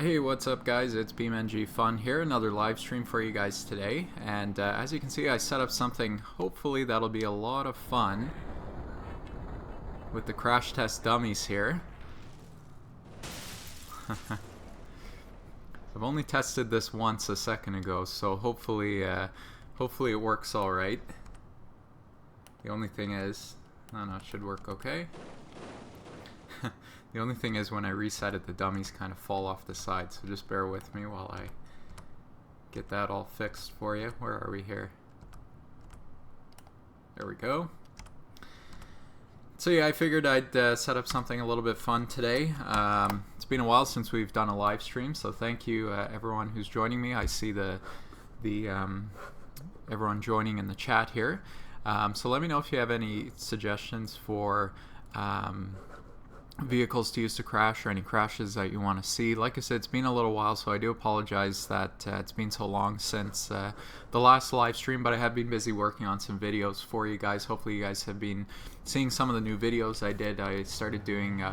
Hey, what's up guys? It's BeamNG-FUN here, another live stream for you guys today. And as you can see, I set up something, hopefully that'll be a lot of fun with the crash test dummies here. I've only tested this once a second ago, so hopefully it works alright. The only thing is, no, it should work okay. The only thing is when I reset it, the dummies kind of fall off the side, so just bear with me while I get that all fixed for you. Where are we here? There we go. So yeah, I figured I'd set up something a little bit fun today. It's been a while since we've done a live stream, so thank you everyone who's joining me. I see everyone joining in the chat here. So let me know if you have any suggestions for vehicles to use to crash or any crashes that you want to see. Like I said, it's been a little while, so I do apologize that it's been so long since the last live stream, but I have been busy working on some videos for you guys. Hopefully you guys have been seeing some of the new videos I did. I started doing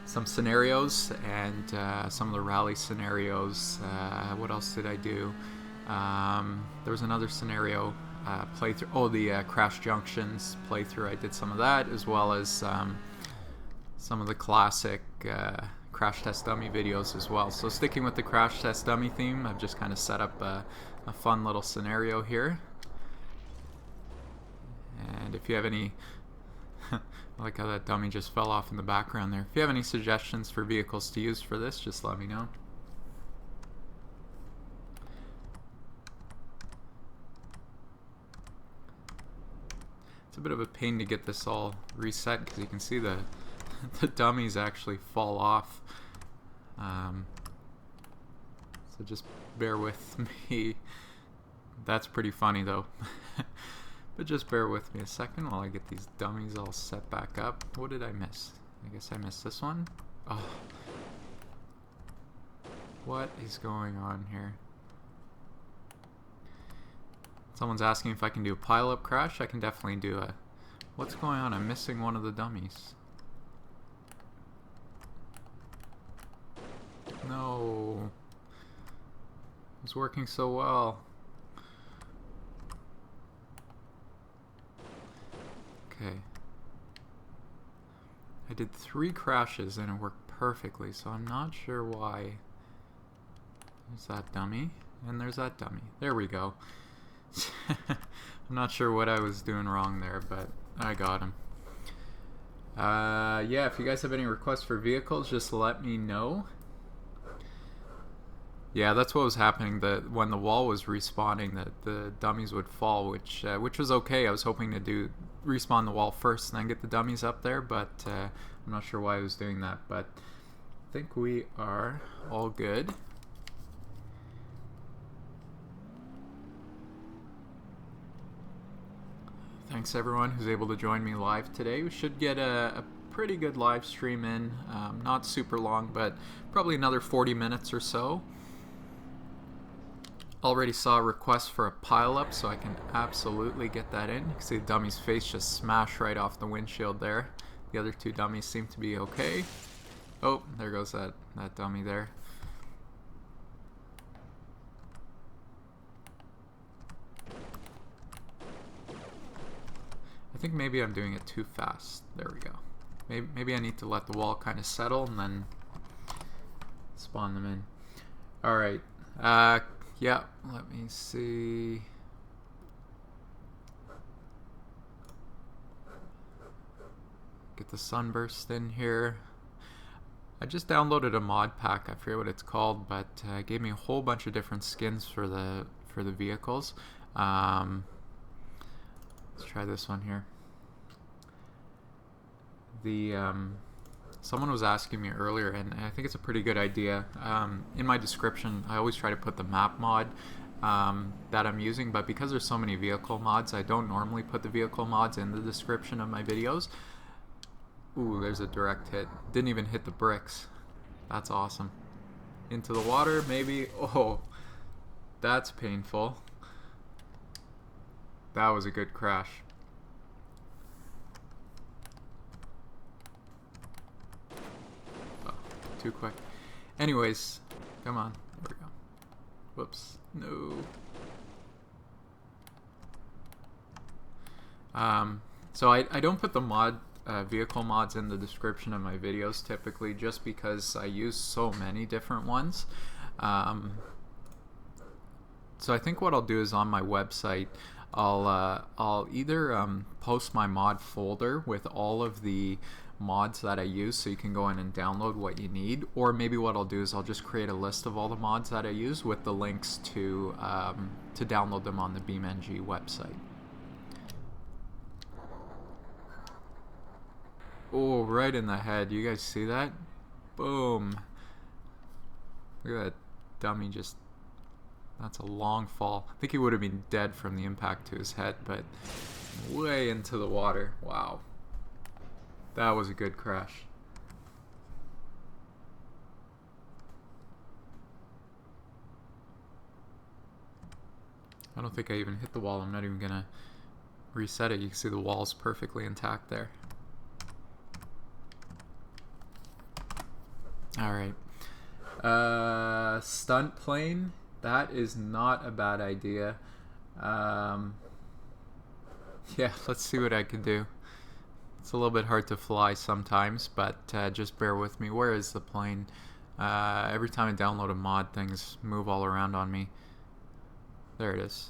some scenarios and some of the rally scenarios. What else did I do? There was another scenario playthrough. Oh, the Crash Junctions playthrough. I did some of that, as well as some of the classic crash test dummy videos as well. So sticking with the crash test dummy theme, I've just kind of set up a fun little scenario here. And if you have any, I like how that dummy just fell off in the background there. If you have any suggestions for vehicles to use for this, just let me know. It's a bit of a pain to get this all reset because you can see the dummies actually fall off, so just bear with me. That's pretty funny though. But just bear with me a second while I get these dummies all set back up. What did I miss? I guess I missed this one. Oh, what is going on here? Someone's asking if I can do a pile-up crash. I can definitely do a... What's going on? I'm missing one of the dummies. No, it was working so well. Okay, I did 3 crashes and it worked perfectly, so I'm not sure why. There's that dummy, and there's that dummy. There we go. I'm not sure what I was doing wrong there, but I got him. Yeah, if you guys have any requests for vehicles, just let me know. Yeah, that's what was happening. When the wall was respawning, the dummies would fall, which was okay. I was hoping to respawn the wall first and then get the dummies up there, but I'm not sure why I was doing that. But I think we are all good. Thanks everyone who's able to join me live today. We should get a pretty good live stream in. Not super long, but probably another 40 minutes or so. Already saw a request for a pile-up, so I can absolutely get that in. You can see the dummy's face just smash right off the windshield there. The other 2 dummies seem to be okay. Oh, there goes that dummy there. I think maybe I'm doing it too fast. There we go. Maybe I need to let the wall kind of settle and then spawn them in. Alright. Yeah, let me see. Get the sunburst in here. I just downloaded a mod pack. I forget what it's called, but it gave me a whole bunch of different skins for the vehicles. Let's try this one here. Someone was asking me earlier, and I think it's a pretty good idea. In my description, I always try to put the map mod that I'm using, but because there's so many vehicle mods, I don't normally put the vehicle mods in the description of my videos. Ooh, there's a direct hit. Didn't even hit the bricks. That's awesome. Into the water, maybe. Oh, that's painful. That was a good crash. Too quick. Anyways, Come on. There we go. Whoops. No. So I don't put the vehicle mods in the description of my videos typically, just because I use so many different ones. So I think what I'll do is on my website, I'll either post my mod folder with all of the mods that I use, so you can go in and download what you need, or maybe what I'll do is I'll just create a list of all the mods that I use with the links to download them on the BeamNG website. Oh, right in the head. You guys see that? Boom. Look at that dummy just... That's a long fall. I think he would have been dead from the impact to his head, but way into the water. Wow. That was a good crash. I don't think I even hit the wall. I'm not even gonna reset it. You can see the wall's perfectly intact there. Alright. Stunt plane. That is not a bad idea. Yeah, let's see what I can do. It's a little bit hard to fly sometimes, but just bear with me. Where is the plane? Every time I download a mod, things move all around on me. There it is.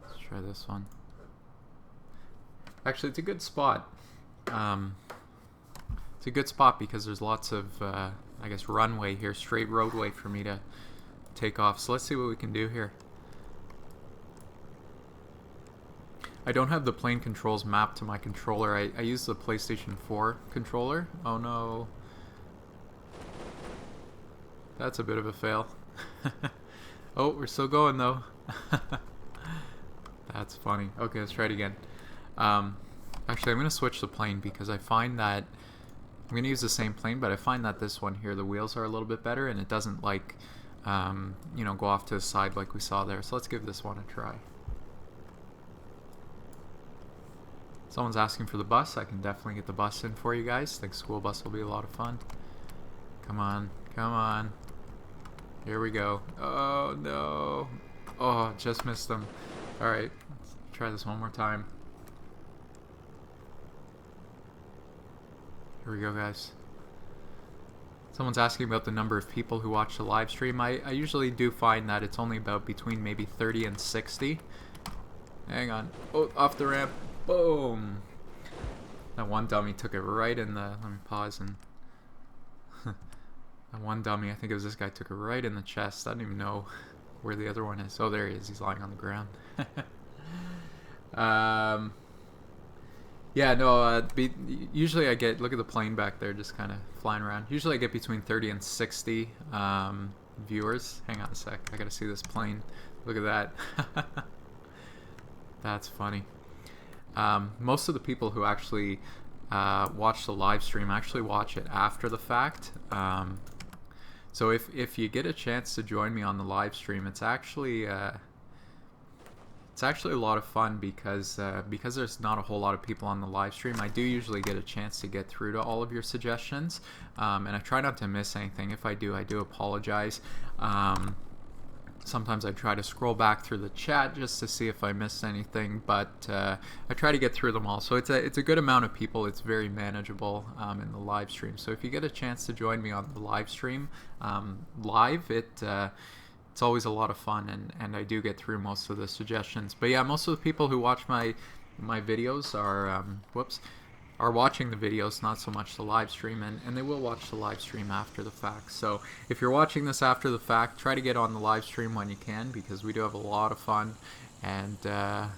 Let's try this one. Actually, it's a good spot. It's a good spot because there's lots of, I guess, runway here, straight roadway for me to take off. So let's see what we can do here. I don't have the plane controls mapped to my controller. I use the PlayStation 4 controller. Oh no. That's a bit of a fail. Oh, we're still going though. That's funny. Okay, let's try it again. Actually, I'm going to switch the plane because I find that I'm going to use the same plane, but I find that this one here, the wheels are a little bit better and it doesn't like, you know, go off to the side like we saw there. So let's give this one a try. Someone's asking for the bus. I can definitely get the bus in for you guys. I think school bus will be a lot of fun. Come on, come on. Here we go. Oh no. Oh, just missed them. Alright, let's try this one more time. Here we go, guys. Someone's asking about the number of people who watch the live stream. I usually do find that it's only about between maybe 30 and 60. Hang on. Oh, off the ramp. Boom. That one dummy took it right in the... Let me pause and... That one dummy, I think it was this guy, took it right in the chest. I don't even know where the other one is. Oh, there he is. He's lying on the ground. Yeah, no, usually I get... Look at the plane back there just kind of flying around. Usually I get between 30 and 60 viewers. Hang on a sec. I gotta see this plane. Look at that. That's funny. Most of the people who actually watch the live stream actually watch it after the fact. So if you get a chance to join me on the live stream, it's actually a lot of fun because there's not a whole lot of people on the live stream. I do usually get a chance to get through to all of your suggestions, and I try not to miss anything. If I do apologize. Sometimes I try to scroll back through the chat just to see if I missed anything, but I try to get through them all. So it's a good amount of people. It's very manageable in the live stream. So if you get a chance to join me on the live stream live, it's always a lot of fun, and I do get through most of the suggestions. But yeah, most of the people who watch my videos are watching the videos, not so much the live stream, and they will watch the live stream after the fact. So if you're watching this after the fact, try to get on the live stream when you can, because we do have a lot of fun, and I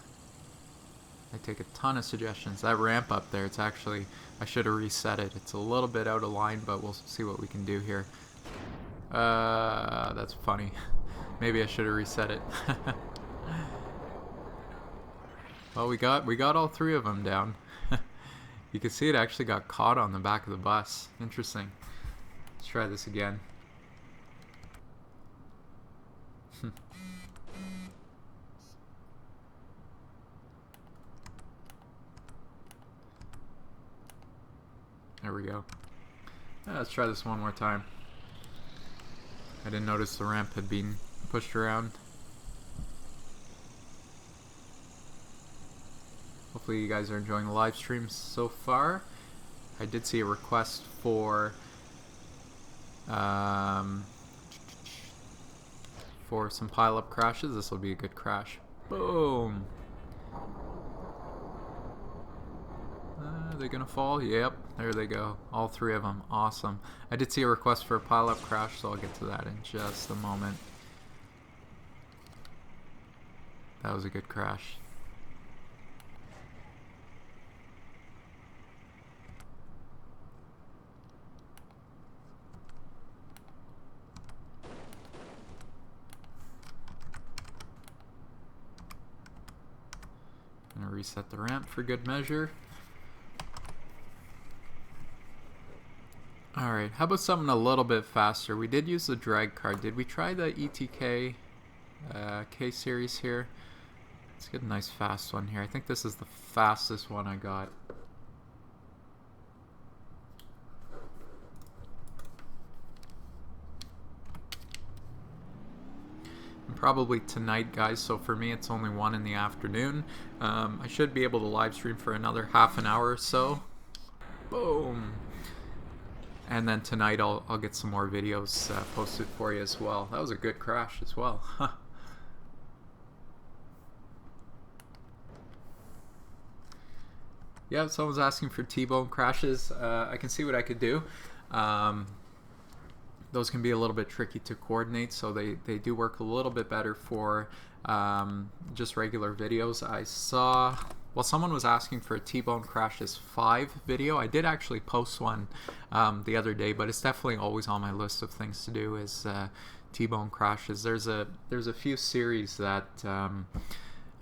take a ton of suggestions. That ramp up there, it's actually, I should have reset it. It's a little bit out of line, but we'll see what we can do here. That's funny. Maybe I should have reset it. Well, we got all three of them down. You can see it actually got caught on the back of the bus. Interesting. Let's try this again. There we go. Let's try this one more time. I didn't notice the ramp had been pushed around. Hopefully you guys are enjoying the live stream so far. I did see a request for some pile-up crashes. This will be a good crash. Boom! Are they gonna fall? Yep, there they go. All three of them. Awesome. I did see a request for a pile-up crash, so I'll get to that in just a moment. That was a good crash. I'm gonna reset the ramp for good measure. Alright, how about something a little bit faster? We did use the drag card. Did we try the ETK K-series here? Let's get a nice fast one here. I think this is the fastest one I got. And probably tonight, guys, so for me it's only 1 in the afternoon. I should be able to live stream for another half an hour or so. Boom! And then tonight I'll get some more videos posted for you as well. That was a good crash as well. Yeah, someone's asking for T-bone crashes. I can see what I could do. Those can be a little bit tricky to coordinate, so they do work a little bit better for just regular videos. I saw... Well, someone was asking for a T-bone crashes 5 video. I did actually post one the other day, but it's definitely always on my list of things to do is T-bone crashes. There's a few series that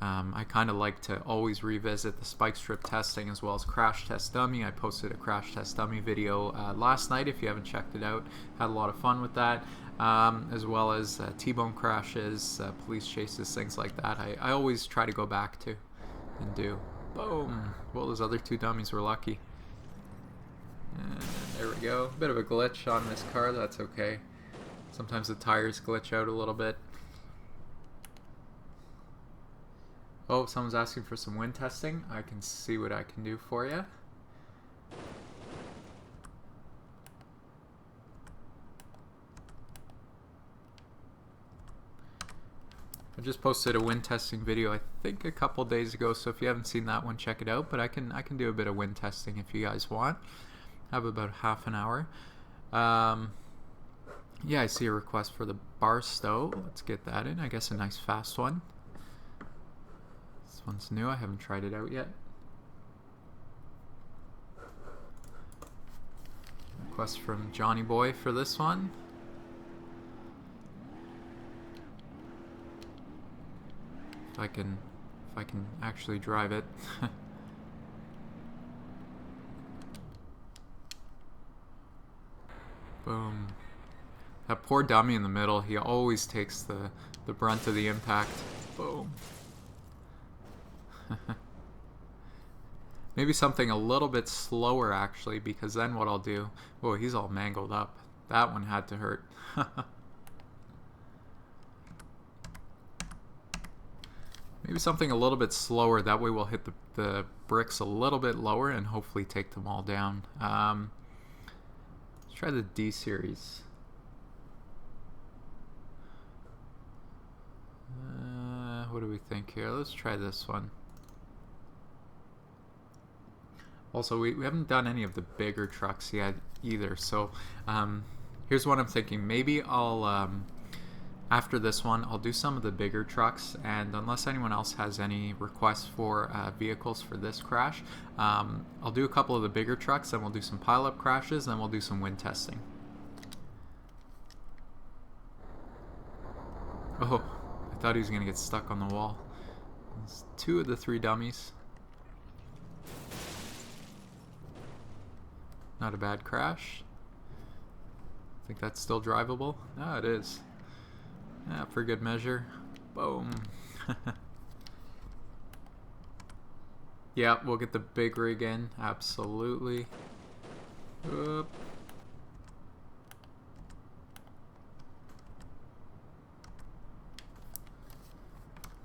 I kind of like to always revisit, the spike strip testing as well as crash test dummy. I posted a crash test dummy video last night. If you haven't checked it out, had a lot of fun with that. As well as T-bone crashes, police chases, things like that. I always try to go back to and do. Boom! Well, those other 2 dummies were lucky. And there we go. Bit of a glitch on this car, that's okay. Sometimes the tires glitch out a little bit. Oh, someone's asking for some wind testing. I can see what I can do for you. I just posted a wind testing video I think a couple days ago, so if you haven't seen that one, check it out. But I can do a bit of wind testing if you guys want. I have about half an hour. Yeah, I see a request for the bar stow. Let's get that in. I guess a nice fast one. This one's new. I haven't tried it out yet. Request from Johnny Boy for this one. If I can actually drive it. Boom. That poor dummy in the middle, he always takes the brunt of the impact. Boom. Maybe something a little bit slower actually, because then what I'll do... Whoa, he's all mangled up. That one had to hurt. Maybe something a little bit slower, that way we'll hit the bricks a little bit lower and hopefully take them all down. Let's try the D series. What do we think here? Let's try this one. Also, we haven't done any of the bigger trucks yet either, so here's what I'm thinking. Maybe I'll... after this one, I'll do some of the bigger trucks, and unless anyone else has any requests for vehicles for this crash, I'll do a couple of the bigger trucks, then we'll do some pile-up crashes, then we'll do some wind testing. Oh, I thought he was going to get stuck on the wall. There's 2 of the 3 dummies. Not a bad crash. I think that's still drivable. Ah, it is. Yeah, for good measure. Boom. Yeah, we'll get the big rig in. Absolutely. Oop.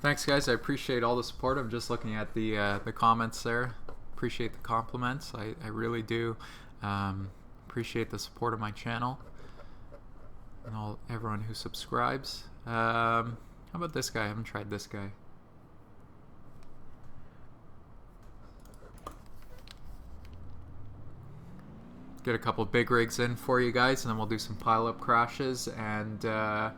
Thanks, guys. I appreciate all the support. I'm just looking at the comments there. Appreciate the compliments. I really do. Appreciate the support of my channel and everyone who subscribes. How about this guy? I haven't tried this guy. Get a couple big rigs in for you guys, and then we'll do some pile-up crashes, and then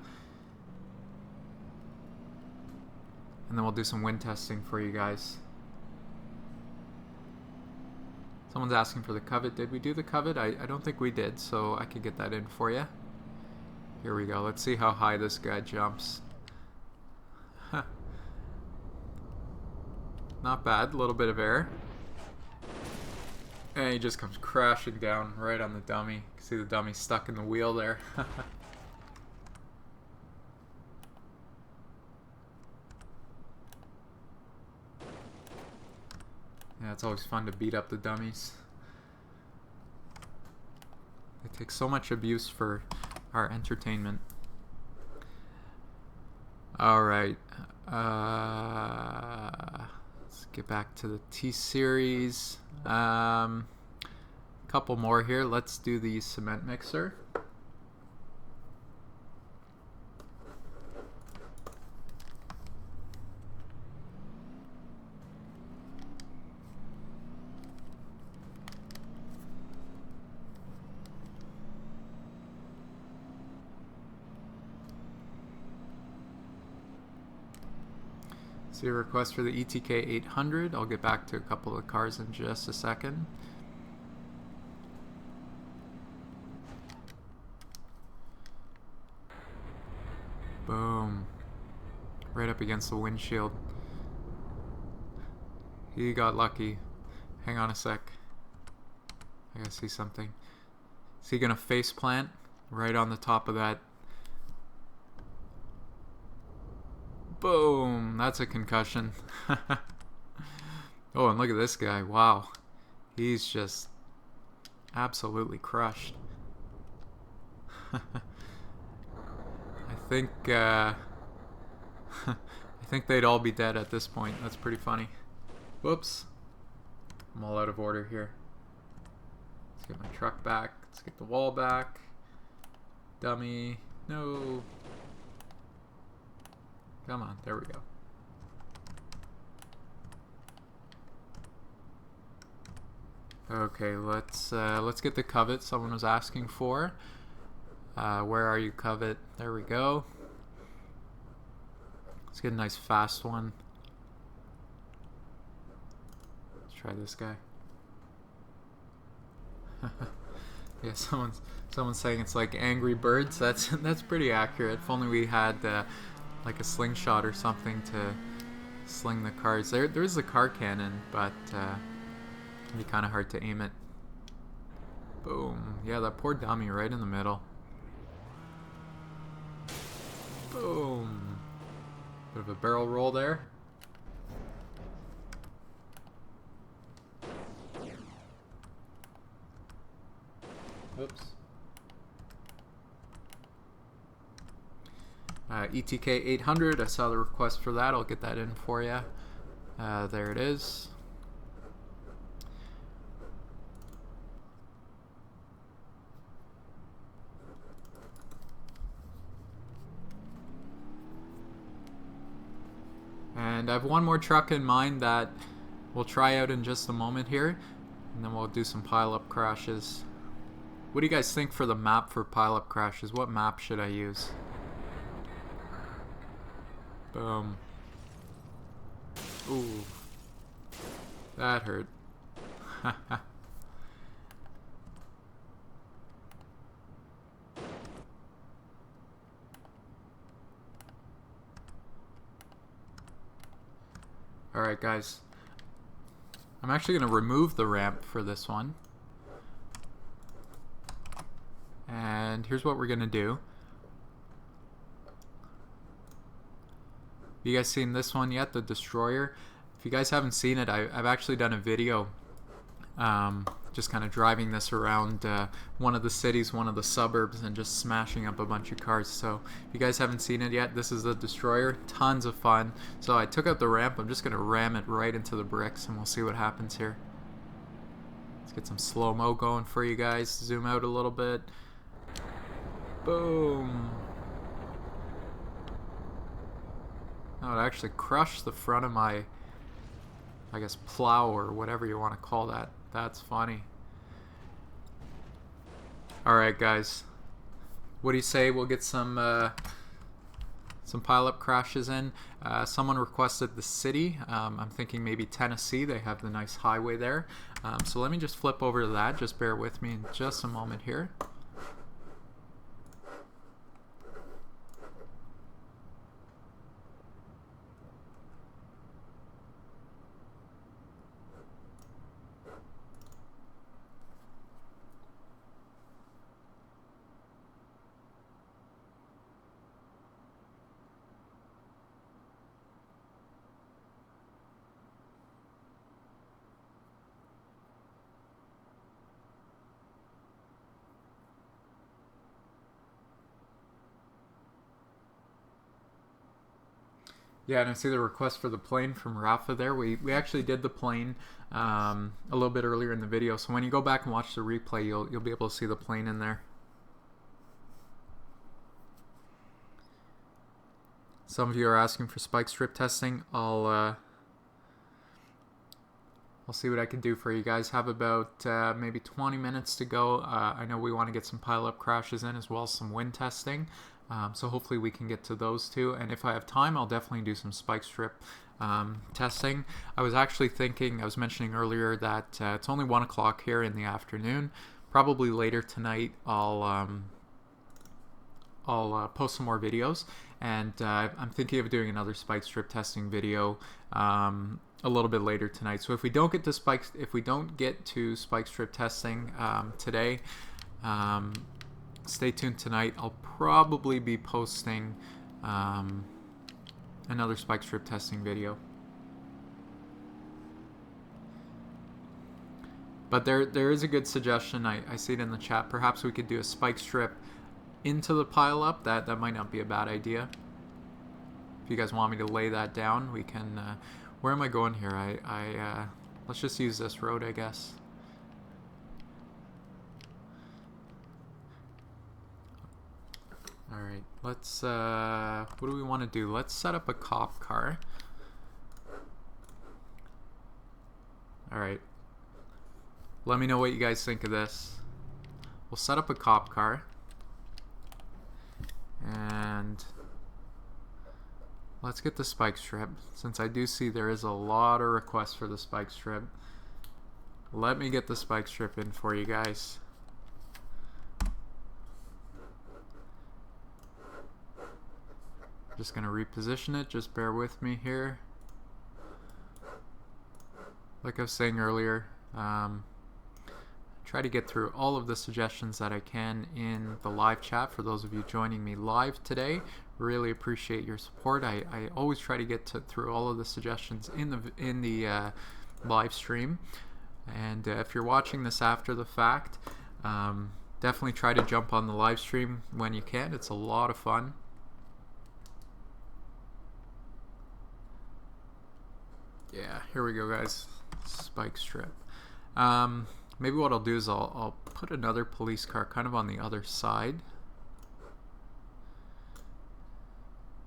we'll do some wind testing for you guys. Someone's asking for the covet. Did we do the covet? I don't think we did, so I could get that in for you. Here we go. Let's see how high this guy jumps. Not bad. A little bit of air. And he just comes crashing down right on the dummy. You can see the dummy stuck in the wheel there. Yeah, it's always fun to beat up the dummies. They take so much abuse for our entertainment. Alright. Let's get back to the T-Series. Couple more here. Let's do the cement mixer. See a request for the ETK 800. I'll get back to a couple of cars in just a second. Boom. Right up against the windshield. He got lucky. Hang on a sec. I gotta see something. Is he gonna face plant right on the top of that? Boom! That's a concussion. Oh, and look at this guy. Wow. He's just absolutely crushed. I think I think they'd all be dead at this point. That's pretty funny. Whoops. I'm all out of order here. Let's get my truck back. Let's get the wall back. Dummy. No. Come on, there we go. Okay, let's get the covet someone was asking for. Where are you, covet? There we go. Let's get a nice fast one. Let's try this guy. Yeah, someone's saying it's like Angry Birds. That's pretty accurate. If only we had like a slingshot or something to sling the cars. There's the car cannon, but it'd be kind of hard to aim it. Boom. Yeah, that poor dummy right in the middle. Boom. Bit of a barrel roll there. Oops. ETK 800, I saw the request for that. I'll get that in for you. There it is. And I have one more truck in mind that we'll try out in just a moment here, and then we'll do some pile-up crashes. What do you guys think for the map for pile-up crashes? What map should I use? Boom. Ooh. That hurt. Alright guys. I'm actually going to remove the ramp for this one. And here's what we're going to do. You guys seen this one yet? The Destroyer? If you guys haven't seen it, I've actually done a video just kind of driving this around one of the cities, one of the suburbs, and just smashing up a bunch of cars. So if you guys haven't seen it yet, this is the Destroyer. Tons of fun. So I took out the ramp. I'm just going to ram it right into the bricks, and we'll see what happens here. Let's get some slow-mo going for you guys. Zoom out a little bit. Boom. Oh, it actually crushed the front of my, I guess, plow or whatever you want to call that. That's funny. Alright guys, what do you say we'll get some pile-up crashes in? Someone requested the city. I'm thinking maybe Tennessee. They have the nice highway there. So let me just flip over to that. Just bear with me in just a moment here. Yeah, and I see the request for the plane from Rafa there. We actually did the plane a little bit earlier in the video, so when you go back and watch the replay, you'll be able to see the plane in there. Some of you are asking for spike strip testing. I'll see what I can do for you guys. Have about maybe 20 minutes to go. I know we want to get some pile-up crashes in as well as some wind testing. So hopefully we can get to those two. And if I have time, I'll definitely do some spike strip testing. I was actually thinking, I was mentioning earlier that it's only 1 o'clock here in the afternoon. Probably later tonight I'll post some more videos. And I'm thinking of doing another spike strip testing video a little bit later tonight. So if we don't get to spike strip testing today, stay tuned tonight. I'll probably be posting another spike strip testing video. But there is a good suggestion. I see it in the chat. Perhaps we could do a spike strip into the pile up. That might not be a bad idea. If you guys want me to lay that down, we can. Where am I going here? Let's just use this road, I guess. Alright, let's, what do we want to do? Let's set up a cop car. Alright. Let me know what you guys think of this. We'll set up a cop car. And let's get the spike strip. Since I do see there is a lot of requests for the spike strip. Let me get the spike strip in for you guys. Just gonna reposition it, just bear with me here. Like I was saying earlier, try to get through all of the suggestions that I can in the live chat. For those of you joining me live today, really appreciate your support. I always try to get through all of the suggestions in the live stream. And if you're watching this after the fact, definitely try to jump on the live stream when you can. It's a lot of fun. Yeah, here we go, guys. Spike strip. Maybe what I'll do is I'll put another police car kind of on the other side.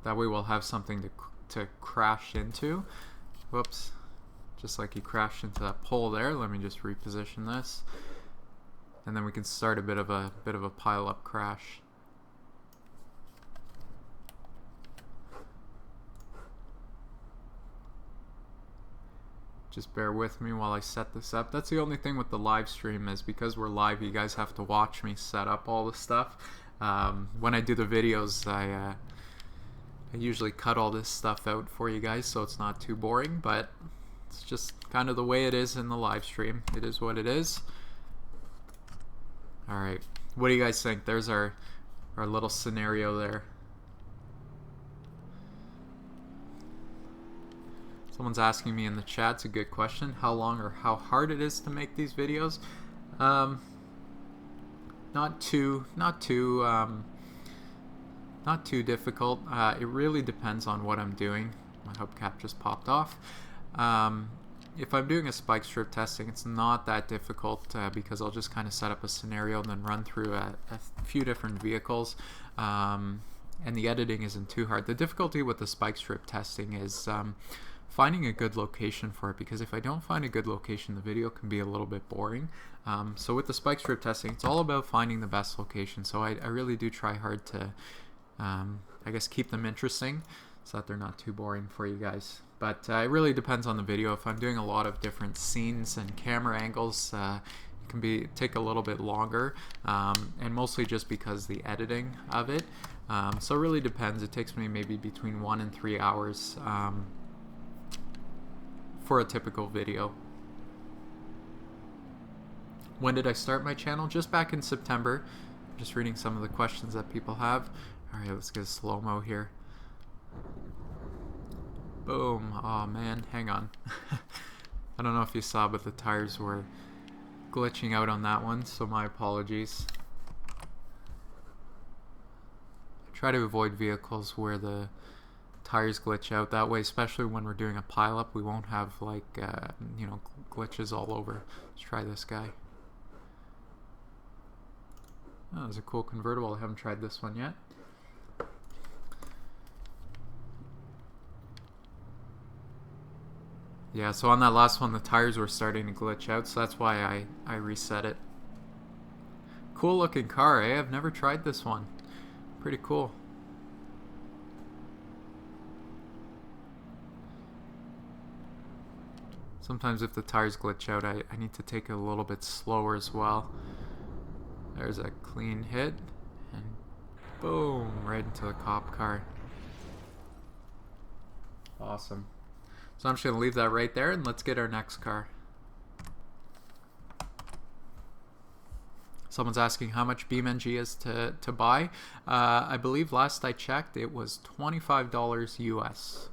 That way we'll have something to crash into. Whoops. Just like he crashed into that pole there. Let me just reposition this. And then we can start a bit of a pile-up crash. Just bear with me while I set this up. That's the only thing with the live stream, is because we're live, you guys have to watch me set up all the stuff. When I do the videos, I usually cut all this stuff out for you guys so it's not too boring, but it's just kind of the way it is in the live stream. It is what it is. Alright, what do you guys think? There's our little scenario there. Someone's asking me in the chat, it's a good question, how long or how hard it is to make these videos. Um, not too difficult. It really depends on what I'm doing. My hubcap just popped off. If I'm doing a spike strip testing, it's not that difficult because I'll just kind of set up a scenario and then run through a few different vehicles. And the editing isn't too hard. The difficulty with the spike strip testing is finding a good location for it, because if I don't find a good location, the video can be a little bit boring. So with the spike strip testing, it's all about finding the best location. So I really do try hard to, I guess, keep them interesting so that they're not too boring for you guys. But it really depends on the video. If I'm doing a lot of different scenes and camera angles, it can take a little bit longer, and mostly just because the editing of it. So it really depends. It takes me maybe between 1 and 3 hours for a typical video. When did I start my channel? Just back in September. Just reading some of the questions that people have. Alright, let's get a slow-mo here. Boom. Oh man, hang on. I don't know if you saw, but the tires were glitching out on that one, so my apologies. I try to avoid vehicles where the tires glitch out. That way, especially when we're doing a pileup, we won't have like you know, glitches all over. Let's try this guy. Oh, there's a cool convertible. I haven't tried this one yet. Yeah, so on that last one, the tires were starting to glitch out, so that's why I reset it. Cool looking car, eh? I've never tried this one. Pretty cool. Sometimes if the tires glitch out, I need to take it a little bit slower as well. There's a clean hit, and boom, right into the cop car. Awesome. So I'm just going to leave that right there, and let's get our next car. Someone's asking how much BeamNG is to buy. I believe last I checked it was $25 US.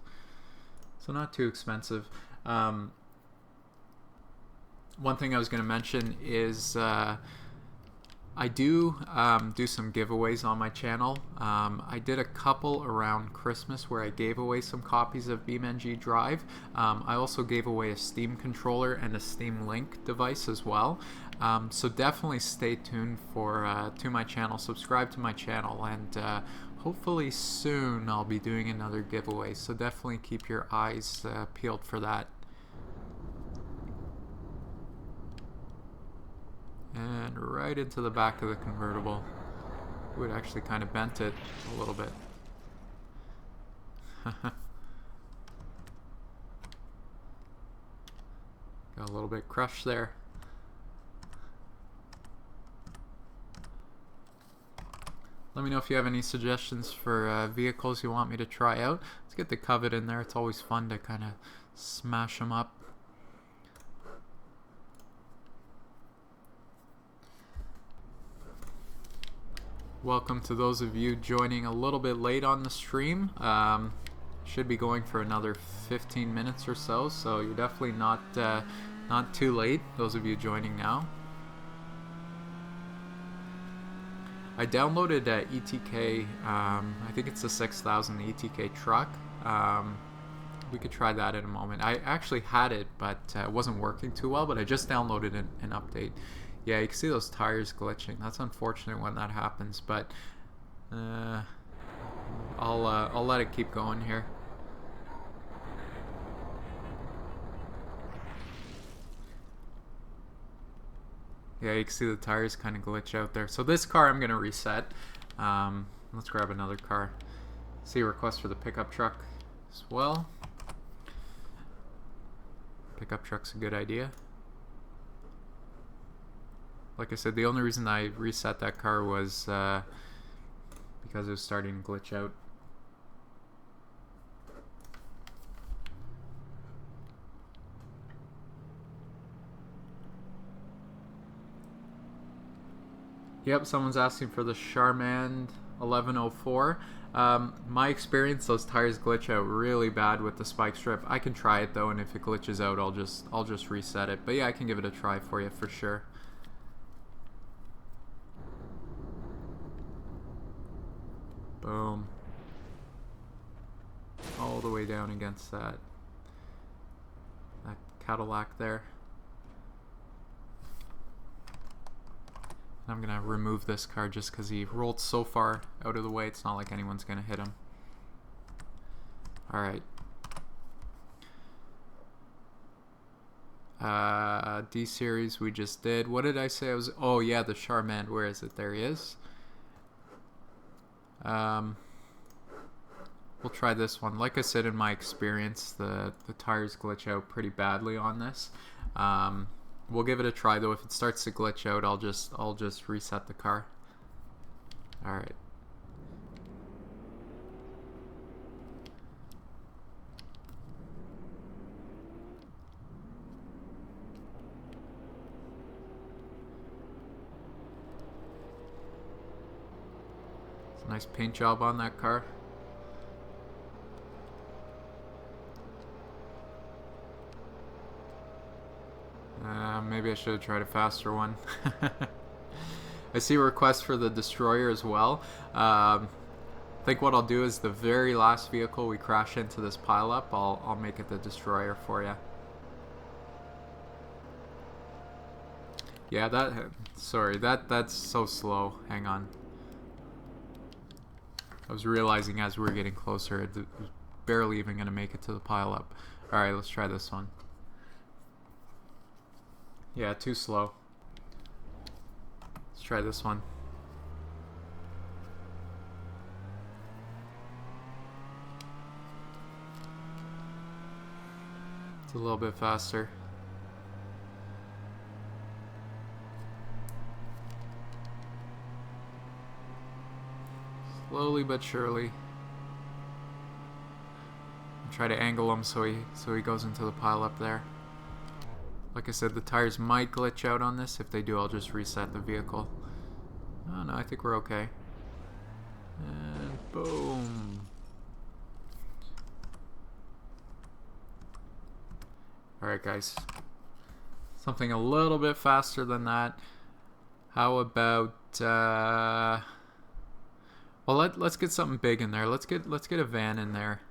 So not too expensive. One thing I was going to mention is I do some giveaways on my channel. I did a couple around Christmas where I gave away some copies of BeamNG-drive. I also gave away a Steam controller and a Steam Link device as well. So definitely stay tuned for to my channel, subscribe to my channel, and hopefully soon I'll be doing another giveaway. So definitely keep your eyes peeled for that. And right into the back of the convertible. Ooh, it actually kind of bent it a little bit. Got a little bit crushed there. Let me know if you have any suggestions for vehicles you want me to try out. Let's get the Covet in there. It's always fun to kind of smash them up. Welcome to those of you joining a little bit late on the stream. Should be going for another 15 minutes or so, so you're definitely not too late, those of you joining now. I downloaded ETK, I think it's the 6000 ETK truck. We could try that in a moment. I actually had it, but it wasn't working too well, but I just downloaded an update. Yeah, you can see those tires glitching. That's unfortunate when that happens, but I'll let it keep going here. Yeah, you can see the tires kind of glitch out there. So this car I'm gonna reset. Let's grab another car. See a request for the pickup truck as well. Pickup truck's a good idea. Like I said, the only reason I reset that car was because it was starting to glitch out. Yep, someone's asking for the Charman 1104. My experience, those tires glitch out really bad with the spike strip. I can try it though, and if it glitches out, I'll just reset it. But yeah, I can give it a try for you for sure. Boom. All the way down against that Cadillac there. I'm gonna remove this car just because he rolled so far out of the way. It's not like anyone's gonna hit him. Alright. D series we just did. What did I say I was? Oh yeah, the Charmand. Where is it? There he is. We'll try this one. Like I said, in my experience, the tires glitch out pretty badly on this. We'll give it a try though. If it starts to glitch out, I'll just reset the car. All right. It's a nice paint job on that car. Maybe I should have tried a faster one. I see requests for the Destroyer as well. I think what I'll do is the very last vehicle we crash into this pileup, I'll make it the Destroyer for you. Yeah, that's so slow. Hang on. I was realizing as we were getting closer, it was barely even going to make it to the pileup. Alright, let's try this one. Yeah, too slow. Let's try this one. It's a little bit faster. Slowly but surely. Try to angle him so he goes into the pile up there. Like I said, the tires might glitch out on this. If they do, I'll just reset the vehicle. Oh no, I think we're okay. And boom. Alright guys. Something a little bit faster than that. How about well, let's get something big in there. Let's get a van in there.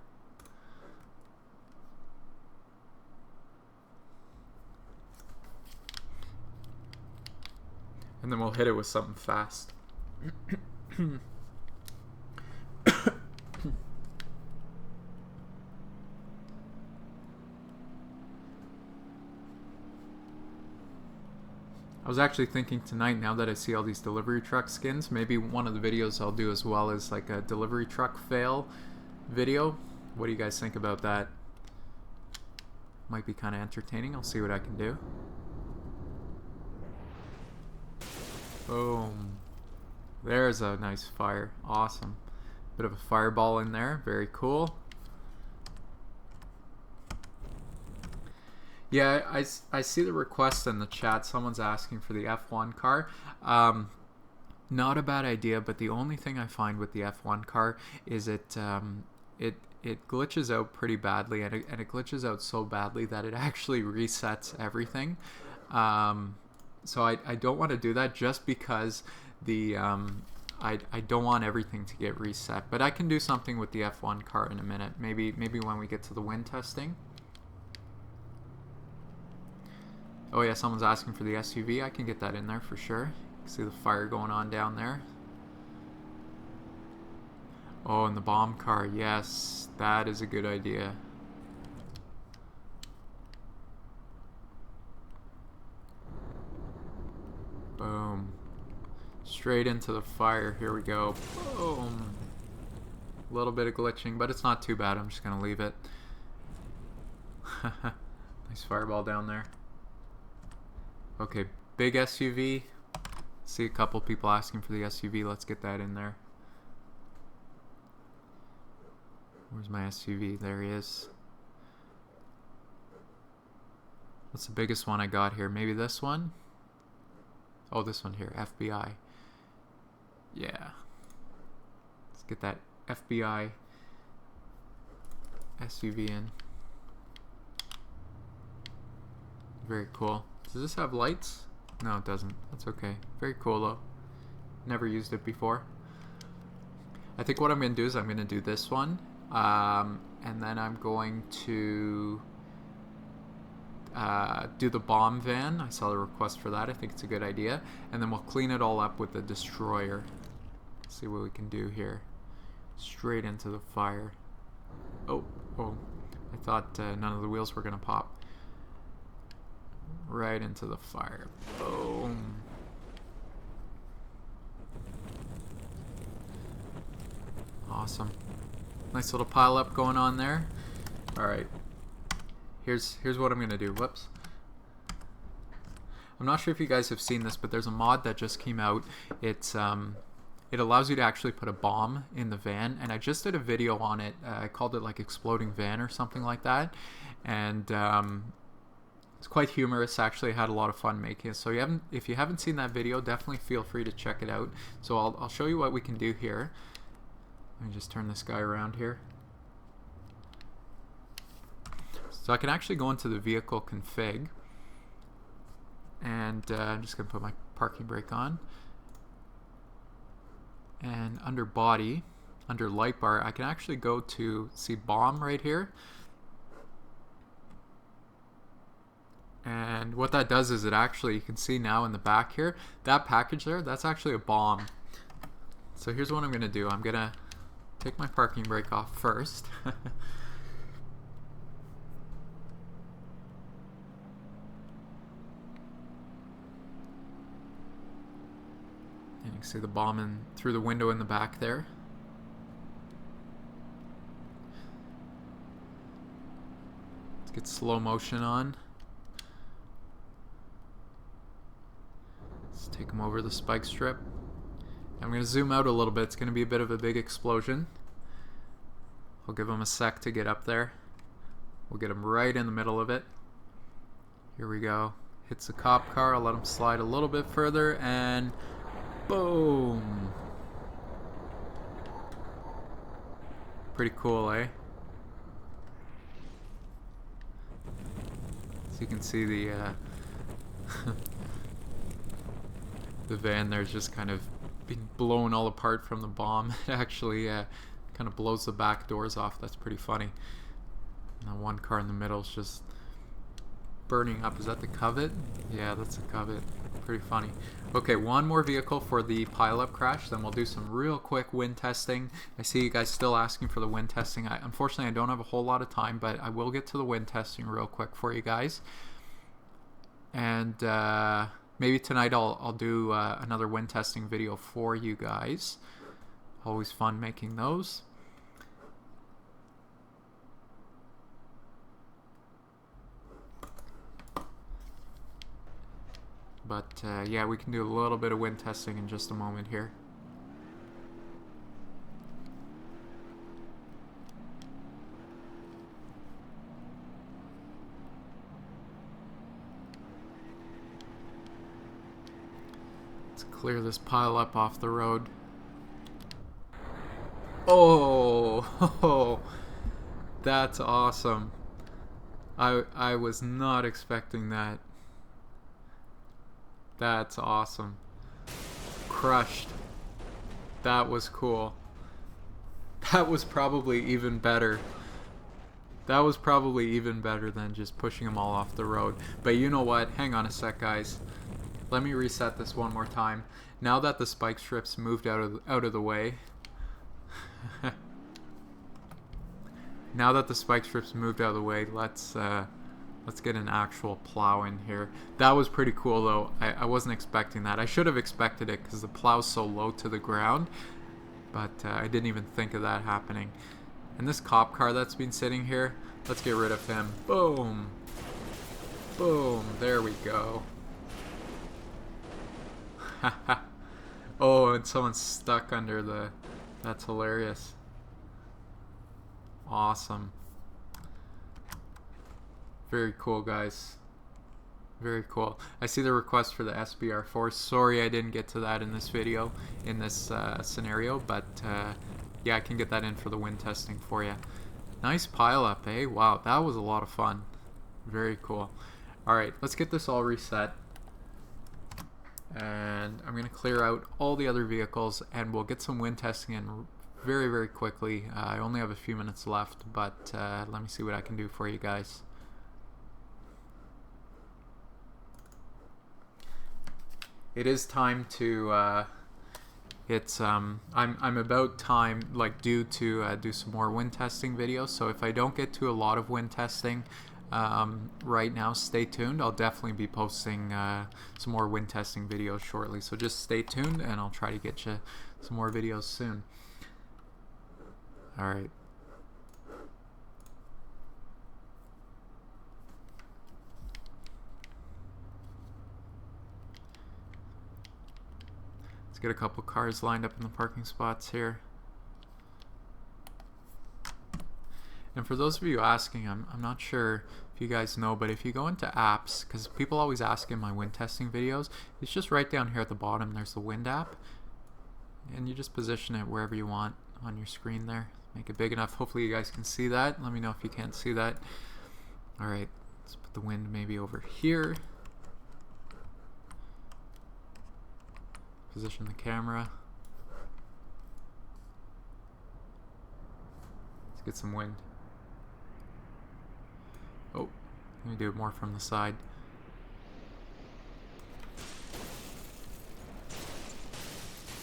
And then we'll hit it with something fast. I was actually thinking tonight, now that I see all these delivery truck skins, maybe one of the videos I'll do as well is like a delivery truck fail video. What do you guys think about that? Might be kind of entertaining. I'll see what I can do. Boom. There's a nice fire. Awesome. Bit of a fireball in there. Very cool. Yeah, I see the request in the chat. Someone's asking for the F1 car. Not a bad idea, but the only thing I find with the F1 car is it glitches out pretty badly, and it glitches out so badly that it actually resets everything. So I don't want to do that just because the I don't want everything to get reset. But I can do something with the F1 car in a minute. Maybe when we get to the wind testing. Oh yeah, someone's asking for the SUV. I can get that in there for sure. See the fire going on down there. Oh, and the bomb car. Yes, that is a good idea. Boom. Straight into the fire. Here we go. Boom. A little bit of glitching, but it's not too bad. I'm just going to leave it. Nice fireball down there. Okay, big SUV. See a couple people asking for the SUV. Let's get that in there. Where's my SUV? There he is. What's the biggest one I got here? Maybe this one? Oh, this one here. FBI. Yeah. Let's get that FBI SUV in. Very cool. Does this have lights? No, it doesn't. That's okay. Very cool though. Never used it before. I think what I'm going to do is I'm going to do this one, and then I'm going to do the bomb van. I saw the request for that. I think it's a good idea. And then we'll clean it all up with the destroyer. Let's see what we can do here. Straight into the fire. Oh, I thought none of the wheels were going to pop. Right into the fire. Boom. Awesome. Nice little pile up going on there. Alright. Here's what I'm going to do. Whoops. I'm not sure if you guys have seen this, but there's a mod that just came out. It's it allows you to actually put a bomb in the van, and I just did a video on it. I called it like Exploding Van or something like that, and it's quite humorous. Actually, I had a lot of fun making it. So if you haven't seen that video, definitely feel free to check it out. So I'll show you what we can do here. Let me just turn this guy around here. So I can actually go into the vehicle config, and I'm just going to put my parking brake on. And under body, under light bar, I can actually go to, see bomb right here. And what that does is it actually, you can see now in the back here, that package there, that's actually a bomb. So here's what I'm going to do. I'm going to take my parking brake off first. And you can see the bomb in through the window in the back there. Let's get slow motion on. Let's take them over the spike strip. I'm going to zoom out a little bit. It's going to be a bit of a big explosion. I'll give them a sec to get up there. We'll get them right in the middle of it. Here we go. Hits the cop car. I'll let them slide a little bit further, and boom! Pretty cool, eh? So you can see the the van there's just kind of being blown all apart from the bomb. It actually kind of blows the back doors off. That's pretty funny. And the one car in the middle is just burning up. Is that the Covet? Yeah, that's the Covet. Pretty funny. Okay, one more vehicle for the pileup crash, then we'll do some real quick wind testing. I see you guys still asking for the wind testing. Unfortunately, I don't have a whole lot of time, but I will get to the wind testing real quick for you guys. And maybe tonight I'll do another wind testing video for you guys. Always fun making those. But yeah, we can do a little bit of wind testing in just a moment here. Let's clear this pile up off the road. Oh, that's awesome. I was not expecting that. That's awesome. Crushed. That was cool. That was probably even better. That was probably even better than just pushing them all off the road. But you know what? Hang on a sec, guys. Let me reset this one more time. Now that the spike strips moved out of the way. Now that the spike strips moved out of the way, let's get an actual plow in here. That was pretty cool though. I wasn't expecting that. I should have expected it because the plow's so low to the ground, but I didn't even think of that happening. And this cop car that's been sitting here, let's get rid of him. Boom. Boom. There we go. Oh, and someone's stuck under the... That's hilarious. Awesome. Very cool, guys. Very cool. I see the request for the SBR4. Sorry I didn't get to that in this video, in this scenario, but yeah, I can get that in for the wind testing for you. Nice pile up, eh? Wow, that was a lot of fun. Very cool. Alright, let's get this all reset. And I'm going to clear out all the other vehicles, and we'll get some wind testing in very, very quickly. I only have a few minutes left, but let me see what I can do for you guys. It is time to I'm about time, like, due to do some more wind testing videos. So if I don't get to a lot of wind testing right now, stay tuned. I'll definitely be posting some more wind testing videos shortly, so just stay tuned and I'll try to get you some more videos soon. Alright. Get a couple cars lined up in the parking spots here. And for those of you asking, I'm not sure if you guys know, but if you go into apps, because people always ask in my wind testing videos, it's just right down here at the bottom, there's the wind app, and you just position it wherever you want on your screen there. Make it big enough. Hopefully you guys can see that. Let me know if you can't see that. Alright, let's put the wind maybe over here. Position the camera. Let's get some wind. Oh, let me do it more from the side.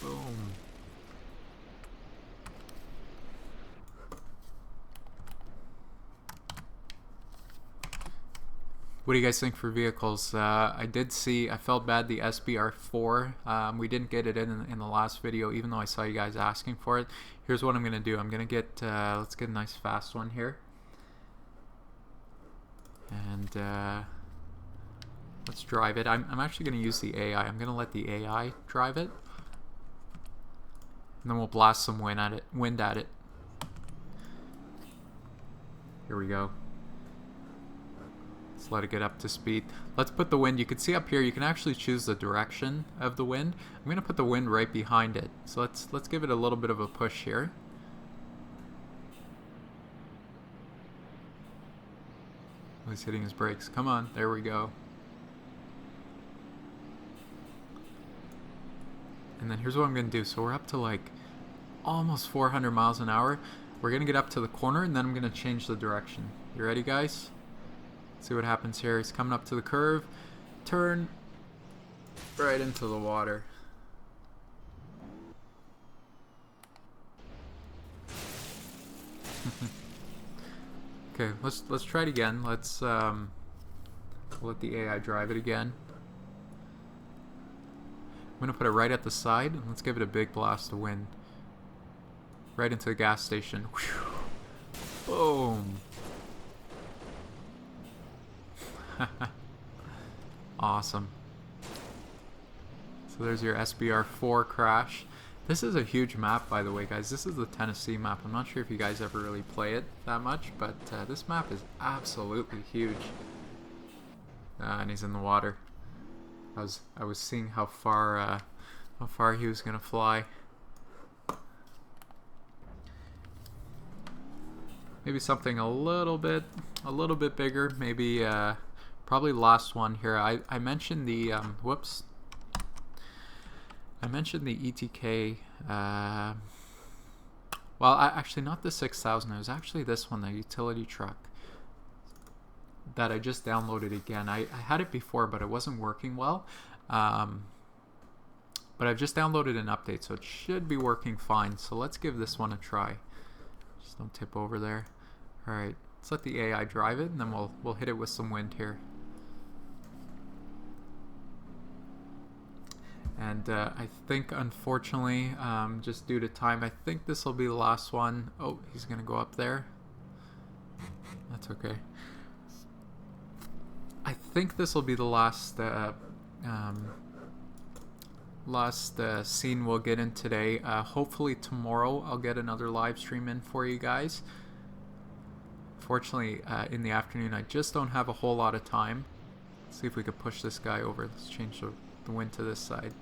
Boom. What do you guys think for vehicles? I did see, I felt bad, the SBR4. We didn't get it in the last video, even though I saw you guys asking for it. Here's what I'm going to do. I'm going to get, let's get a nice fast one here. And let's drive it. I'm actually going to use the AI. I'm going to let the AI drive it. And then we'll blast some wind at it. Here we go. Let's let it get up to speed. Let's put the wind. You can see up here, you can actually choose the direction of the wind. I'm going to put the wind right behind it. So let's give it a little bit of a push here. Oh, he's hitting his brakes. Come on, there we go. And then here's what I'm going to do. So we're up to like almost 400 miles an hour. We're going to get up to the corner and then I'm going to change the direction. You ready, guys? See what happens here. He's coming up to the curve. Turn right into the water. Okay, let's try it again. Let's let the AI drive it again. I'm gonna put it right at the side and let's give it a big blast of wind. Right into the gas station. Whew. Boom. Awesome. So there's your SBR4 crash. This is a huge map, by the way, guys. This is the Tennessee map. I'm not sure if you guys ever really play it that much, but this map is absolutely huge. And he's in the water. I was seeing how far he was gonna fly. Maybe something a little bit bigger. Maybe probably last one here. I mentioned the whoops. I mentioned the ETK. Well, actually not the 6000. It was actually this one, the utility truck, that I just downloaded again. I had it before, but it wasn't working well. But I've just downloaded an update, so it should be working fine. So let's give this one a try. Just don't tip over there. All right, let's let the AI drive it, and then we'll hit it with some wind here. And I think, unfortunately, just due to time, I think this will be the last one. Oh, he's gonna go up there. That's okay. I think this will be the last scene we'll get in today. Hopefully tomorrow I'll get another live stream in for you guys. Fortunately, in the afternoon I just don't have a whole lot of time. Let's see if we could push this guy over. Let's change the wind to this side.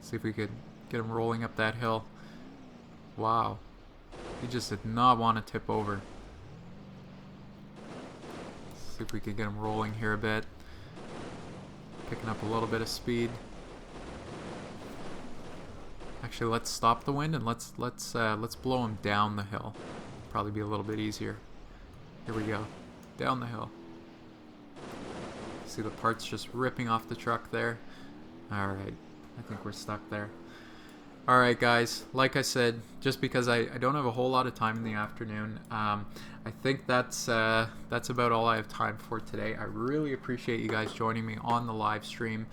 See if we could get him rolling up that hill. Wow. He just did not want to tip over. See if we could get him rolling here a bit. Picking up a little bit of speed. Actually, let's stop the wind and let's blow him down the hill. Probably be a little bit easier. Here we go, down the hill. See the parts just ripping off the truck there. All right, I think we're stuck there. All right, guys. Like I said, just because I don't have a whole lot of time in the afternoon, I think that's about all I have time for today. I really appreciate you guys joining me on the live stream.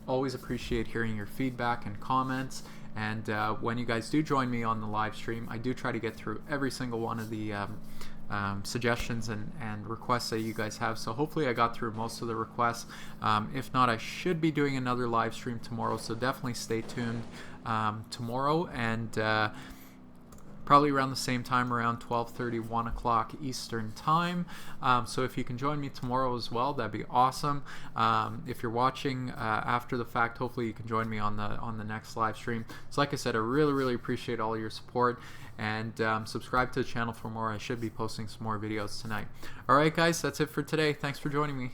Always appreciate hearing your feedback and comments. And when you guys do join me on the live stream, I do try to get through every single one of the suggestions and requests that you guys have. So hopefully I got through most of the requests. If not, I should be doing another live stream tomorrow, so definitely stay tuned tomorrow, and probably around the same time, around 12:30, 1 o'clock Eastern time. So if you can join me tomorrow as well, that'd be awesome. If you're watching after the fact, hopefully you can join me on the next live stream. So like I said, I really appreciate all your support, and subscribe to the channel for more. I should be posting some more videos tonight. Alright guys, that's it for today. Thanks for joining me.